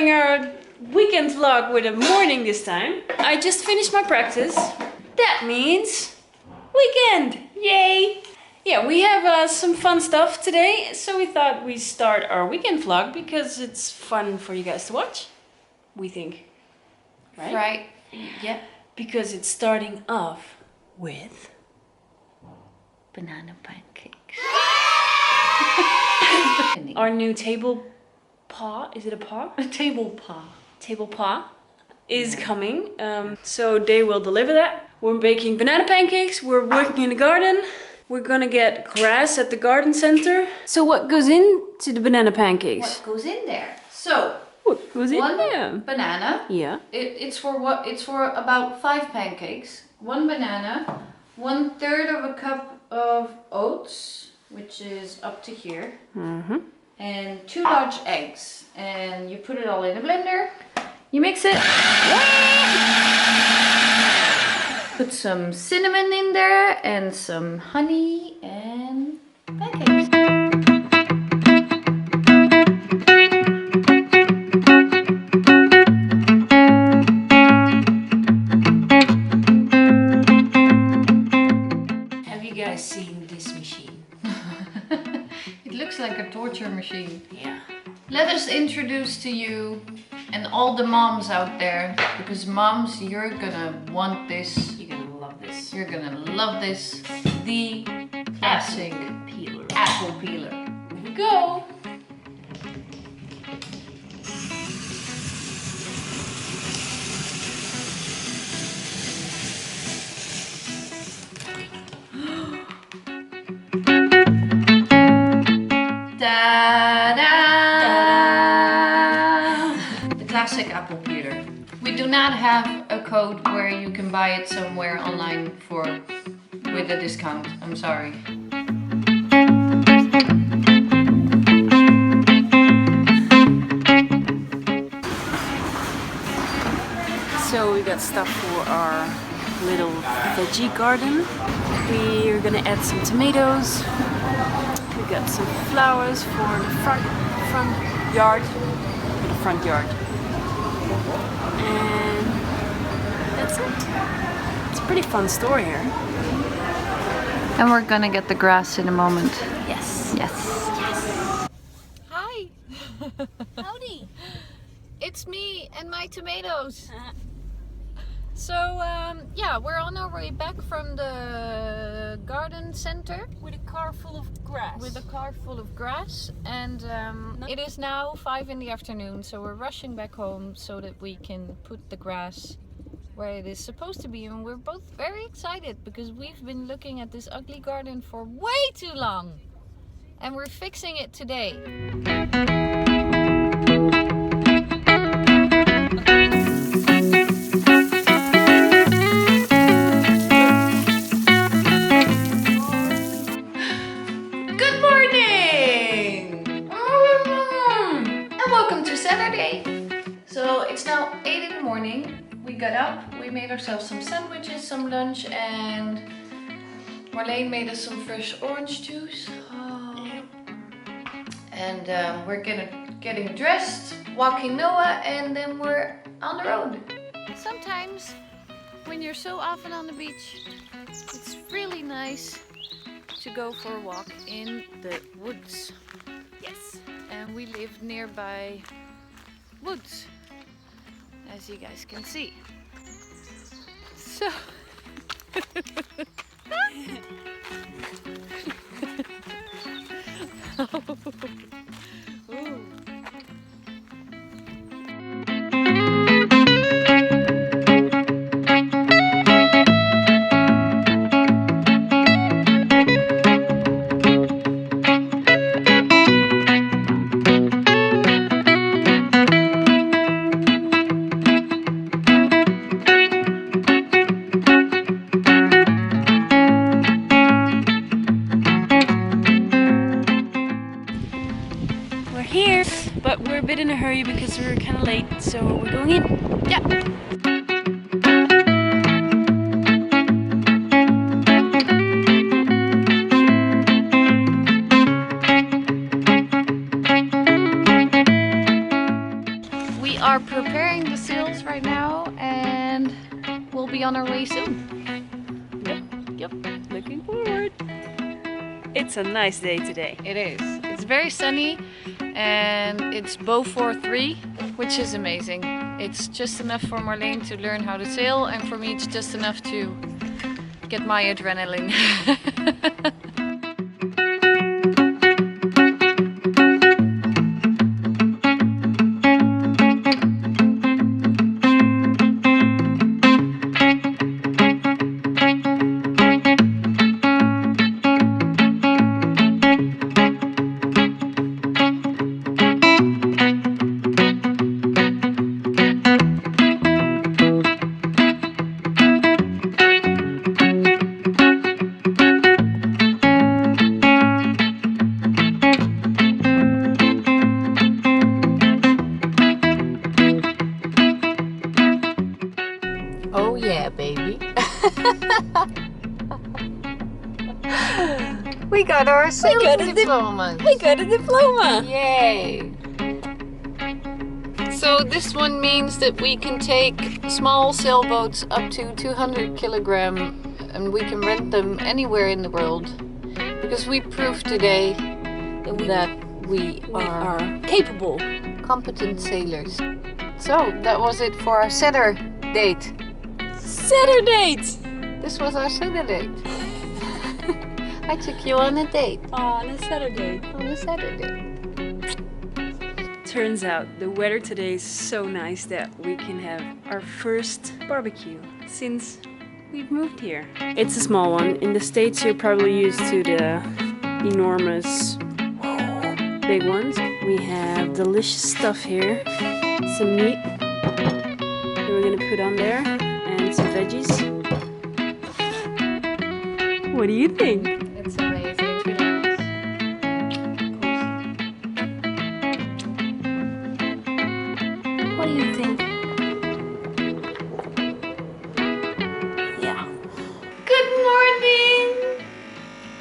starting our weekend vlog with a morning this time. I just finished my practice. That means weekend! Yay! Yeah, we have some fun stuff today, so we thought we'd start our weekend vlog because it's fun for you guys to watch. We think. Right? Right. Yeah. Because it's starting off with banana pancakes. Our new table paw, is it a paw? A table paw. Table paw is coming. So they will deliver that. We're baking banana pancakes. We're working in the garden. We're gonna get grass at the garden center. So what goes into the banana pancakes? What goes in there? So What goes in one there? banana. Yeah. It's for about 5 pancakes. 1 banana, 1/3 of a cup of oats, which is up to here, and 2 large eggs. And you put it all in a blender. You mix it. Put some cinnamon in there and some honey and pancakes. Have you guys seen this machine? It looks like a torture machine. Yeah. Let us introduce to you and all the moms out there, because moms, you're gonna want this. You're gonna love this. You're gonna love this. The classic Peeler. apple peeler. Here we go. Ta-da! The classic apple peeler. We do not have a code where you can buy it somewhere online with a discount. I'm sorry. So we got stuff for our little veggie garden. We're gonna add some tomatoes. We got some flowers for the front yard. For the front yard. And that's it. It's a pretty fun store here. And we're gonna get the grass in a moment. Yes. Yes. Hi! Howdy. It's me and my tomatoes. So yeah, we're on our way back from the garden center With a car full of grass. with a car full of grass, and it is now 5 in the afternoon, so we're rushing back home so that we can put the grass where it is supposed to be. And we're both very excited because we've been looking at this ugly garden for way too long, and we're fixing it today. Good morning! And welcome to Saturday. So it's now 8 in the morning. We got up, we made ourselves some sandwiches, some lunch, and Marleen made us some fresh orange juice. Oh. And we're getting dressed, walking Noah, and then we're on the road. Sometimes when you're so often on the beach, it's really nice to go for a walk in the woods. Yes. And we live nearby woods, as you guys can see. So Ooh. But we're a bit in a hurry because we're kind of late, so we're going in. Yeah. are preparing the sails right now and we'll be on our way soon. Yep, looking forward. It's a nice day today. It is. It's very sunny and it's bow 4-3, which is amazing. It's just enough for Marleen to learn how to sail, and for me it's just enough to get my adrenaline. Oh yeah, baby. We got our sailing diplomas. We got a diploma! Yay! So this one means that we can take small sailboats up to 200 kilogram and we can rent them anywhere in the world. Because we proved today that we are capable. competent sailors. So that was it for our Saturday date. Saturday! This was our Saturday date. I took you on a date. On a Saturday. On a Saturday. Turns out the weather today is so nice that we can have our first barbecue since we've moved here. It's a small one. In the States you're probably used to the enormous big ones. We have delicious stuff here. Some meat that we're gonna put on there and some veggies. What do you think? It's amazing. It's really nice. What do you think? Yeah. Good morning!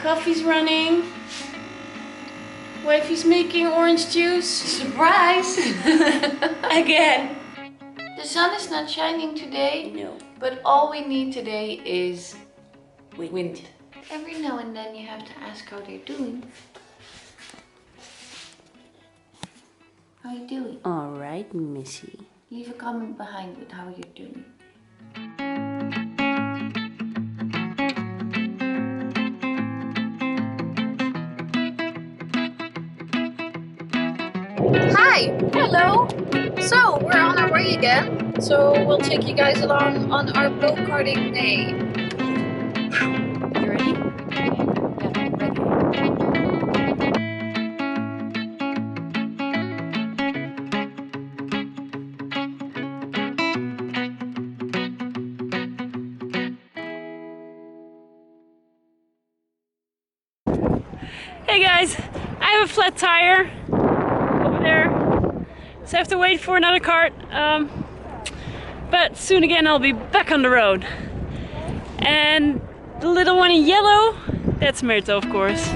Coffee's running. Wifey's making orange juice. Surprise! Again. The sun is not shining today, No. but all we need today is Wind. every now and then you have to ask how they're doing. How you doing? Alright, Missy. Leave a comment behind with how you're doing. Hi! Hello! So, we're on our way again. So, we'll take you guys along on our boat karting day. You ready? Yeah, ready. Hey guys, I have a flat tire over there, so I have to wait for another cart. But soon again I'll be back on the road. And the little one in yellow, that's Myrthe, of course.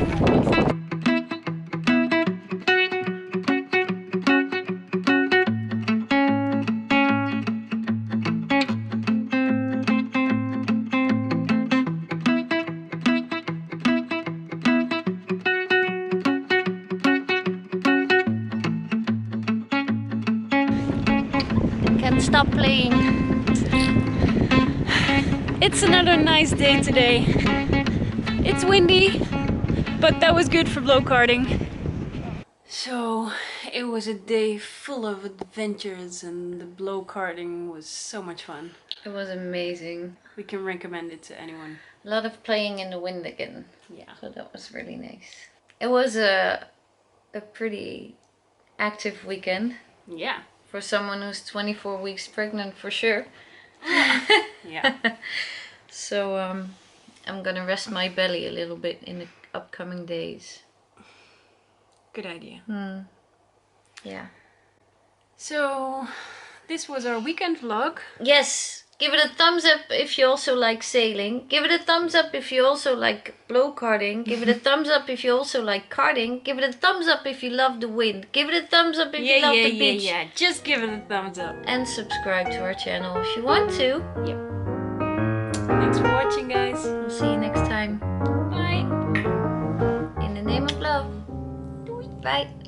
Can't stop playing. It's another nice day today. It's windy, but that was good for blow karting. So it was a day full of adventures and the blow karting was so much fun. It was amazing. We can recommend it to anyone. A lot of playing in the wind again. Yeah. So that was really nice. It was a pretty active weekend Yeah. for someone who's 24 weeks pregnant, for sure. Yeah. So I'm gonna rest my belly a little bit in the upcoming days. Good idea. Yeah. So this was our weekend vlog. Yes, Give it a thumbs up if you also like sailing. Give it a thumbs up if you also like blow karting. Give it a thumbs up if you also like karting. Give it a thumbs up if you love the wind. Give it a thumbs up if you love the beach. Yeah. Just give it a thumbs up. And subscribe to our channel if you want to. Yep. Thanks for watching, guys. We'll see you next time. Bye. In the name of love. Bye.